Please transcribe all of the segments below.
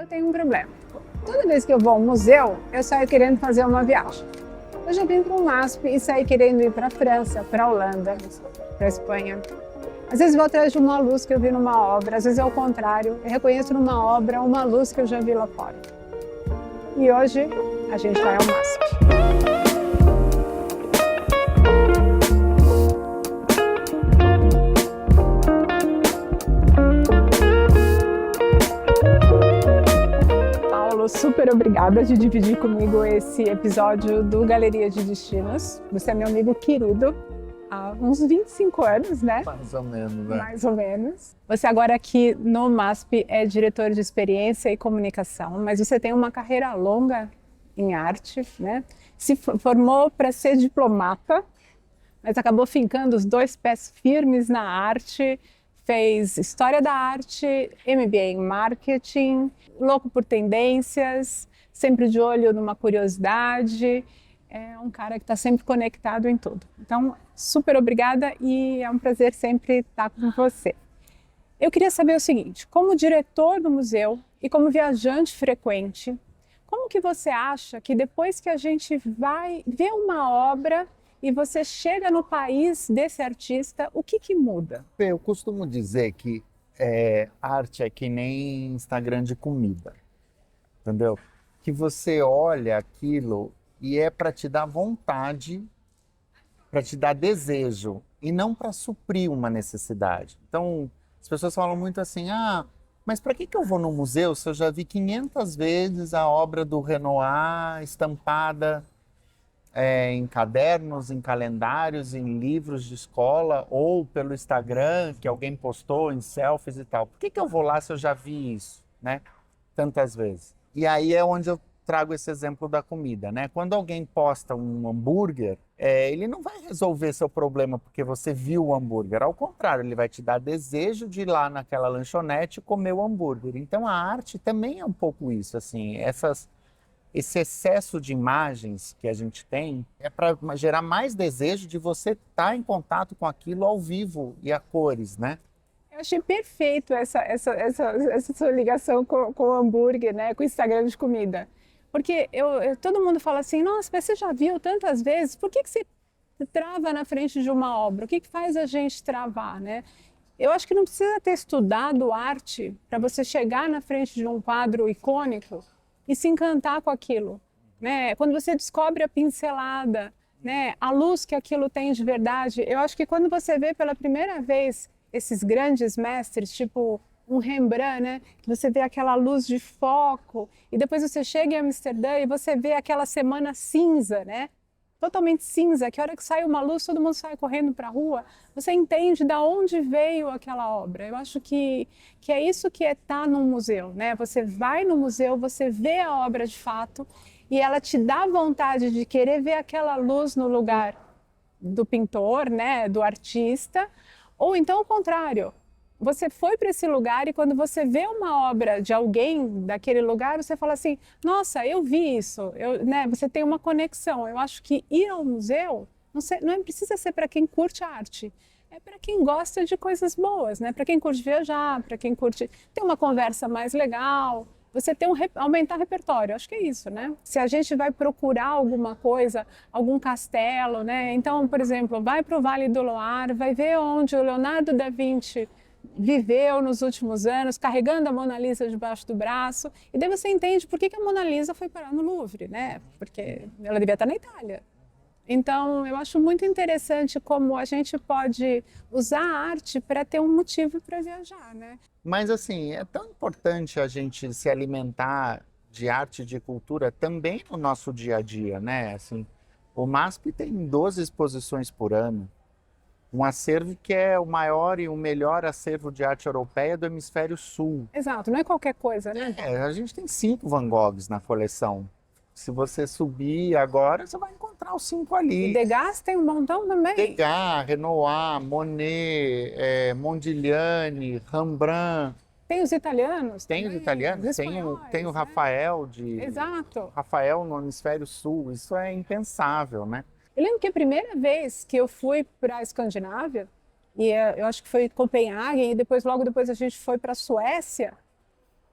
eu tenho um problema. Toda vez que eu vou ao museu, eu saio querendo fazer uma viagem. Eu já vim para o MASP e saí querendo ir para a França, para a Holanda, para a Espanha. Às vezes vou atrás de uma luz que eu vi numa obra, às vezes é o contrário. Eu reconheço numa obra uma luz que eu já vi lá fora. E hoje a gente vai ao MASP. Super obrigada de dividir comigo esse episódio do Galeria de Destinos. Você é meu amigo querido há uns 25 anos, né? Mais ou menos, né? Mais ou menos. Você agora aqui no MASP é diretor de experiência e comunicação, mas você tem uma carreira longa em arte, né? Se formou para ser diplomata, mas acabou fincando os dois pés firmes na arte. Fez História da Arte, MBA em Marketing, louco por tendências, sempre de olho numa curiosidade. É um cara que está sempre conectado em tudo. Então, super obrigada e é um prazer sempre estar com você. Eu queria saber o seguinte, como diretor do museu e como viajante frequente, como que você acha que depois que a gente vai ver uma obra e você chega no país desse artista, o que muda? Eu costumo dizer que arte é que nem Instagram de comida, entendeu? Que você olha aquilo e é para te dar vontade, para te dar desejo, e não para suprir uma necessidade. Então, as pessoas falam muito assim, mas para que eu vou no museu se eu já vi 500 vezes a obra do Renoir estampada em cadernos, em calendários, em livros de escola ou pelo Instagram, que alguém postou em selfies e tal. Por que eu vou lá se eu já vi isso, né? Tantas vezes. E aí é onde eu trago esse exemplo da comida, né? Quando alguém posta um hambúrguer, ele não vai resolver seu problema porque você viu o hambúrguer. Ao contrário, ele vai te dar desejo de ir lá naquela lanchonete e comer o hambúrguer. Então a arte também é um pouco isso, assim, esse excesso de imagens que a gente tem é para gerar mais desejo de você estar em contato com aquilo ao vivo e a cores, né? Eu achei perfeito essa sua ligação com o hambúrguer, né? Com o Instagram de comida. Porque todo mundo fala assim, nossa, mas você já viu tantas vezes, por que você trava na frente de uma obra? O que faz a gente travar, né? Eu acho que não precisa ter estudado arte para você chegar na frente de um quadro icônico e se encantar com aquilo, né? Quando você descobre a pincelada, né? A luz que aquilo tem de verdade. Eu acho que quando você vê pela primeira vez esses grandes mestres, tipo um Rembrandt, né? Que você vê aquela luz de foco e depois você chega em Amsterdã e você vê aquela semana cinza, né? Totalmente cinza, que a hora que sai uma luz, todo mundo sai correndo para a rua, você entende de onde veio aquela obra. Eu acho que é isso que é estar num museu, né? Você vai no museu, você vê a obra de fato e ela te dá vontade de querer ver aquela luz no lugar do pintor, né? Do artista, ou então o contrário. Você foi para esse lugar e quando você vê uma obra de alguém daquele lugar, você fala assim, nossa, eu vi isso, né? Você tem uma conexão. Eu acho que ir ao museu não precisa ser para quem curte arte, é para quem gosta de coisas boas, né? Para quem curte viajar, para quem curte ter uma conversa mais legal, você tem aumentar repertório, acho que é isso, né? Se a gente vai procurar alguma coisa, algum castelo, né? Então, por exemplo, vai para o Vale do Loire, vai ver onde o Leonardo da Vinci viveu nos últimos anos, carregando a Mona Lisa debaixo do braço, e daí você entende por que a Mona Lisa foi parar no Louvre, né? Porque ela devia estar na Itália. Então, eu acho muito interessante como a gente pode usar a arte para ter um motivo para viajar, né? Mas assim, é tão importante a gente se alimentar de arte e de cultura também no nosso dia a dia, né? Assim, o MASP tem 12 exposições por ano. Um acervo que é o maior e o melhor acervo de arte europeia do hemisfério sul. Exato, não é qualquer coisa, né? A gente tem 5 Van Goghs na coleção. Se você subir agora, você vai encontrar os 5 ali. E Degas tem um montão também. Degas, Renoir, Monet, Modigliani, Rembrandt. Tem os italianos Tem também, os italianos, os tem espanhóis, o né? Rafael Exato. Rafael no hemisfério sul. Isso é impensável, né? Eu lembro que a primeira vez que eu fui para a Escandinávia, e eu acho que foi Copenhague, e logo depois a gente foi para a Suécia,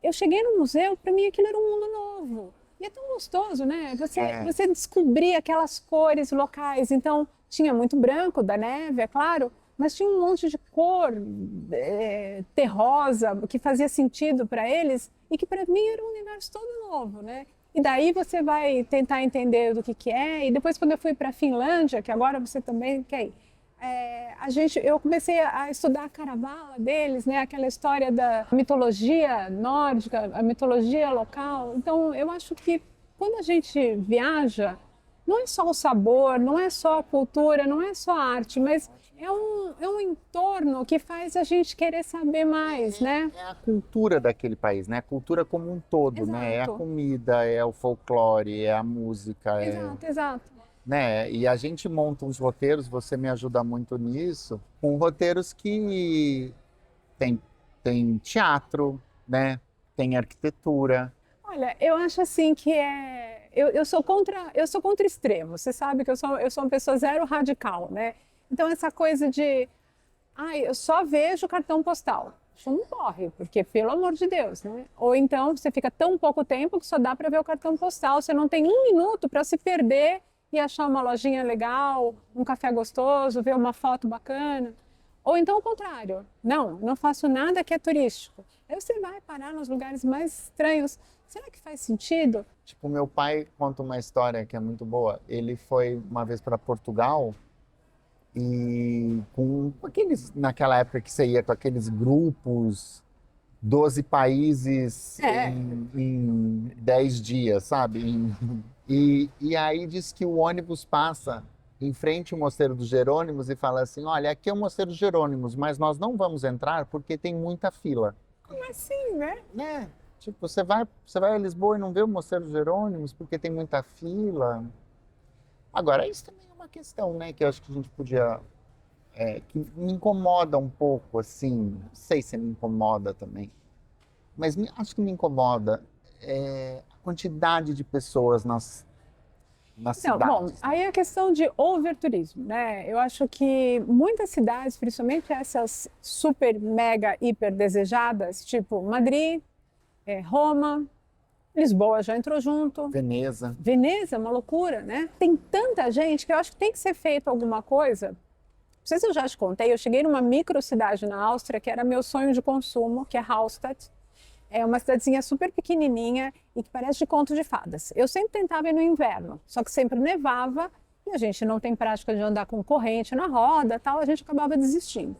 eu cheguei no museu, para mim aquilo era um mundo novo. E é tão gostoso, né? É. Você descobrir aquelas cores locais. Então, tinha muito branco da neve, é claro, mas tinha um monte de cor terrosa que fazia sentido para eles e que para mim era um universo todo novo, né? E daí você vai tentar entender do que é. E depois, quando eu fui para a Finlândia, que agora você também quer ir, eu comecei a estudar a Kalevala deles, né? Aquela história da mitologia nórdica, a mitologia local. Então, eu acho que quando a gente viaja, não é só o sabor, não é só a cultura, não é só a arte, mas é um entorno que faz a gente querer saber mais, né? É a cultura daquele país, né? A cultura como um todo, né? É a Exato. comida, é o folclore, é a música, Exato, exato. né? E a gente monta uns roteiros, você me ajuda muito nisso, com roteiros que tem, tem teatro, né? Tem arquitetura. Olha, eu acho assim que eu sou contra extremo. Você sabe que eu sou uma pessoa zero radical, né? Então essa coisa de, eu só vejo cartão postal. Isso não corre, porque pelo amor de Deus, né? Ou então você fica tão pouco tempo que só dá para ver o cartão postal. Você não tem um minuto para se perder e achar uma lojinha legal, um café gostoso, ver uma foto bacana. Ou então o contrário. Não faço nada que é turístico. Aí você vai parar nos lugares mais estranhos. Será que faz sentido? Tipo, meu pai conta uma história que é muito boa. Ele foi uma vez para Portugal e com aqueles, naquela época que você ia com aqueles grupos, 12 países É. em 10 dias, sabe? E aí diz que o ônibus passa em frente ao Mosteiro dos Jerônimos e fala assim, olha, aqui é o Mosteiro dos Jerônimos, mas nós não vamos entrar porque tem muita fila. Como assim, né? Né? Tipo, você vai a Lisboa e não vê o Mosteiro dos Jerônimos porque tem muita fila. Agora, isso também é uma questão, né, que eu acho que a gente podia, que me incomoda um pouco, assim, não sei se me incomoda também, mas acho que me incomoda a quantidade de pessoas nas Não, bom, cidades. aí é a questão de overturismo, né? Eu acho que muitas cidades, principalmente essas super, mega, hiper desejadas, tipo Madrid, Roma, Lisboa já entrou junto, Veneza. Veneza é uma loucura, né? Tem tanta gente que eu acho que tem que ser feito alguma coisa. Não sei se eu já te contei, eu cheguei numa microcidade na Áustria que era meu sonho de consumo, que é Hallstatt. É uma cidadezinha super pequenininha e que parece de conto de fadas. Eu sempre tentava ir no inverno, só que sempre nevava e a gente não tem prática de andar com corrente na roda, tal, a gente acabava desistindo.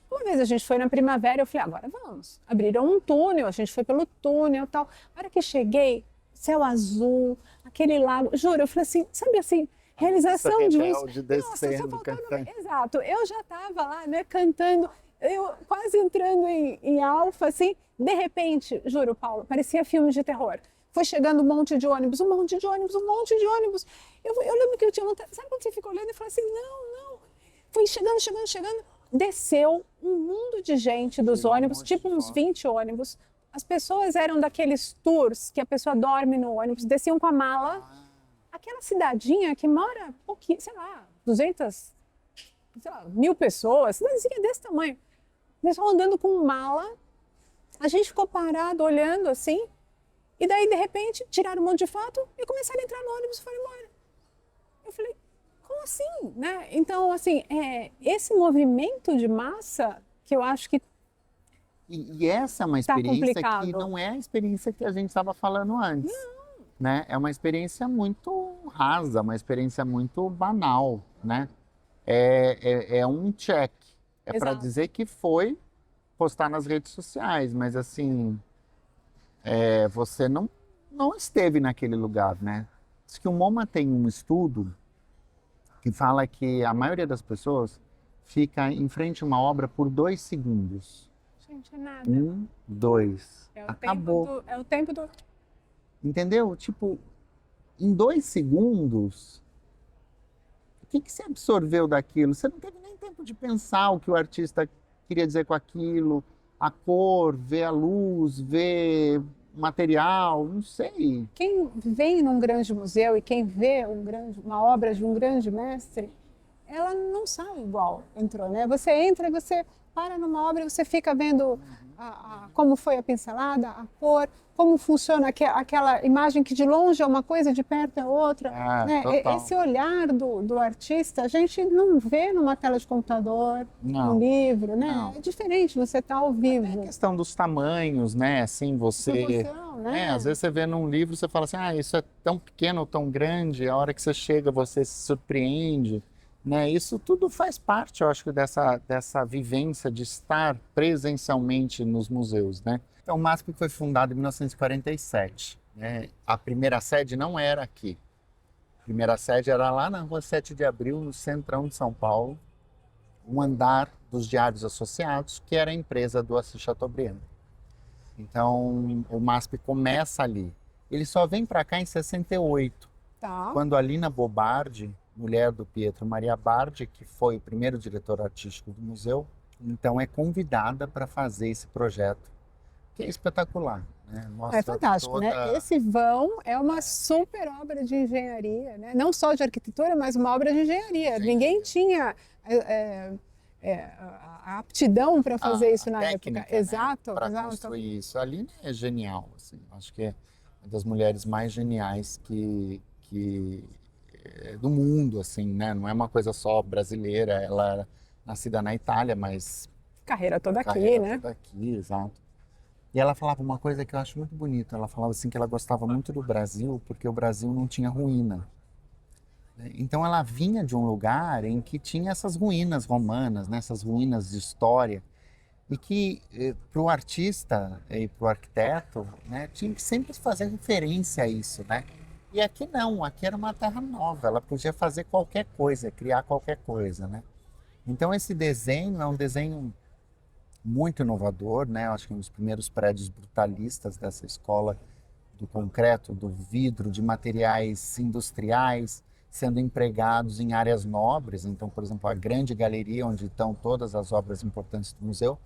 Uma vez a gente foi na primavera, eu falei, agora vamos. Abriram um túnel, a gente foi pelo túnel, tal. A hora que cheguei, céu azul, aquele lago, juro, eu falei assim, sabe assim, realização de uns... Rebelde Nossa, só descendo, faltando... cantando. Exato, eu já estava lá, né, cantando, eu quase entrando em alfa, assim, de repente, juro, Paulo, parecia filme de terror. Foi chegando um monte de ônibus, um monte de ônibus, um monte de ônibus. Eu lembro que eu tinha vontade, sabe quando você fica olhando e fala assim, não. Foi chegando. Desceu um mundo de gente dos Um ônibus, monte tipo de uns ônibus. 20 ônibus. As pessoas eram daqueles tours que a pessoa dorme no ônibus, desciam com a mala. Aquela cidadinha que mora, pouquinho, sei lá, 200, sei lá, 1000 pessoas, cidadezinha desse tamanho. Pessoal andando com mala. A gente ficou parado, olhando assim. E daí, de repente, tiraram um monte de foto e começaram a entrar no ônibus e foram embora. Eu falei, como assim? Né? Então, assim, esse movimento de massa que eu acho que E essa é uma está experiência que complicado. não é a experiência que a gente estava falando antes, né? É uma experiência muito rasa, uma experiência muito banal, né? É um check, é para Exato. dizer que foi postar nas redes sociais, mas assim, você não esteve naquele lugar, né? Diz que o MoMA tem um estudo que fala que a maioria das pessoas fica em frente a uma obra por 2 segundos. Gente, é nada. 1, 2. É o Acabou. é o tempo do... Entendeu? Tipo, em 2 segundos, o que você absorveu daquilo? Você não teve nem tempo de pensar o que o artista queria dizer com aquilo, a cor, ver a luz, ver o material, não sei. Quem vem num grande museu e quem vê uma obra de um grande mestre, ela não sai igual entrou, né? Você entra e você para numa obra e você fica vendo como foi a pincelada, a cor, como funciona aquela imagem que de longe é uma coisa, de perto é outra. Né? Esse olhar do artista a gente não vê numa tela de computador, num livro, né? Não. É diferente, você está ao vivo. É a questão dos tamanhos, né? Assim, você... né? Às vezes você vê num livro, você fala assim, isso é tão pequeno ou tão grande, a hora que você chega você se surpreende. Né? Isso tudo faz parte, eu acho, dessa vivência de estar presencialmente nos museus, né? Então, o MASP foi fundado em 1947. Né? A primeira sede não era aqui. A primeira sede era lá na Rua 7 de Abril, no centrão de São Paulo, um andar dos Diários Associados, que era a empresa do Assis Chateaubriand. Então, o MASP começa ali. Ele só vem para cá em 68, quando a Lina Bobardi, mulher do Pietro Maria Bardi, que foi o primeiro diretor artístico do museu, então é convidada para fazer esse projeto, que é espetacular. Né? É fantástico, né? Esse vão é uma super obra de engenharia, né? Não só de arquitetura, mas uma obra de engenharia. Sim. Ninguém tinha a aptidão para fazer isso na técnica, época. Exato. Para construir isso. A Lina é genial, assim. Acho que é uma das mulheres mais geniais do mundo, assim, né? Não é uma coisa só brasileira, ela era nascida na Itália, mas... Carreira toda aqui, né? Toda aqui, exato. E ela falava uma coisa que eu acho muito bonita, ela falava assim que ela gostava muito do Brasil, porque o Brasil não tinha ruína. Então ela vinha de um lugar em que tinha essas ruínas romanas, né? Essas ruínas de história, e que para o artista e para o arquiteto, né, tinha que sempre fazer referência a isso, né? E aqui não, aqui era uma terra nova, ela podia fazer qualquer coisa, criar qualquer coisa, né? Então esse desenho é um desenho muito inovador, né? Eu acho que é um dos primeiros prédios brutalistas dessa escola do concreto, do vidro, de materiais industriais sendo empregados em áreas nobres. Então, por exemplo, a grande galeria onde estão todas as obras importantes do museu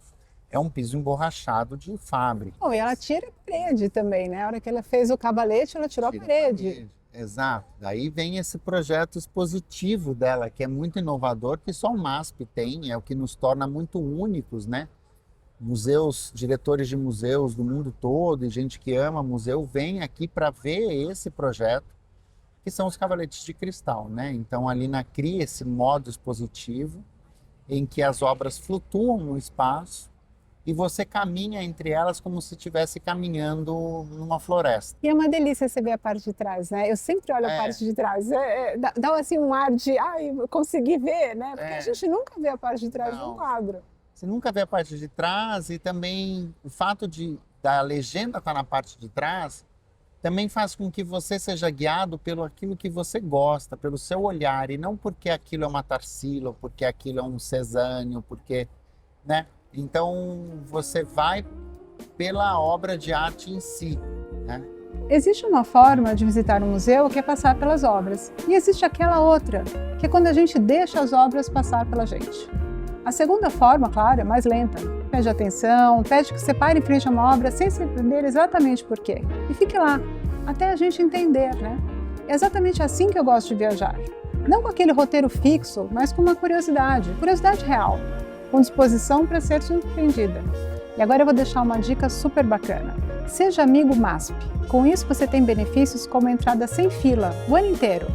é um piso emborrachado de fábrica. E ela tira a parede também, né? A hora que ela fez o cavalete, ela tirou a parede. Exato. Daí vem esse projeto expositivo dela, que é muito inovador, que só o MASP tem, é o que nos torna muito únicos, né? Museus, diretores de museus do mundo todo e gente que ama museu, vem aqui para ver esse projeto, que são os cavaletes de cristal, né? Então a Lina cria esse modo expositivo em que as obras flutuam no espaço e você caminha entre elas como se estivesse caminhando numa floresta. E é uma delícia você ver a parte de trás, né? Eu sempre olho a parte de trás. Dá assim um ar de, consegui ver, né? Porque a gente nunca vê a parte de trás de um quadro. Você nunca vê a parte de trás, e também o fato da legenda estar na parte de trás também faz com que você seja guiado pelo aquilo que você gosta, pelo seu olhar, e não porque aquilo é uma Tarsila, porque aquilo é um Cezanne, porque, né? Então, você vai pela obra de arte em si, né? Existe uma forma de visitar um museu que é passar pelas obras. E existe aquela outra, que é quando a gente deixa as obras passar pela gente. A segunda forma, claro, é mais lenta. Pede atenção, pede que você pare em frente a uma obra sem saber exatamente por quê. E fique lá, até a gente entender, né? É exatamente assim que eu gosto de viajar. Não com aquele roteiro fixo, mas com uma curiosidade real, com disposição para ser surpreendida. E agora eu vou deixar uma dica super bacana. Seja amigo MASP. Com isso você tem benefícios como entrada sem fila, o ano inteiro.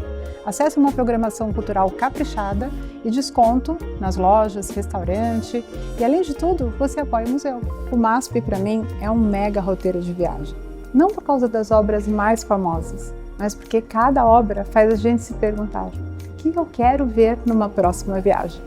Acesso a uma programação cultural caprichada e desconto nas lojas, restaurante e, além de tudo, você apoia o museu. O MASP, para mim, é um mega roteiro de viagem. Não por causa das obras mais famosas, mas porque cada obra faz a gente se perguntar: o que eu quero ver numa próxima viagem?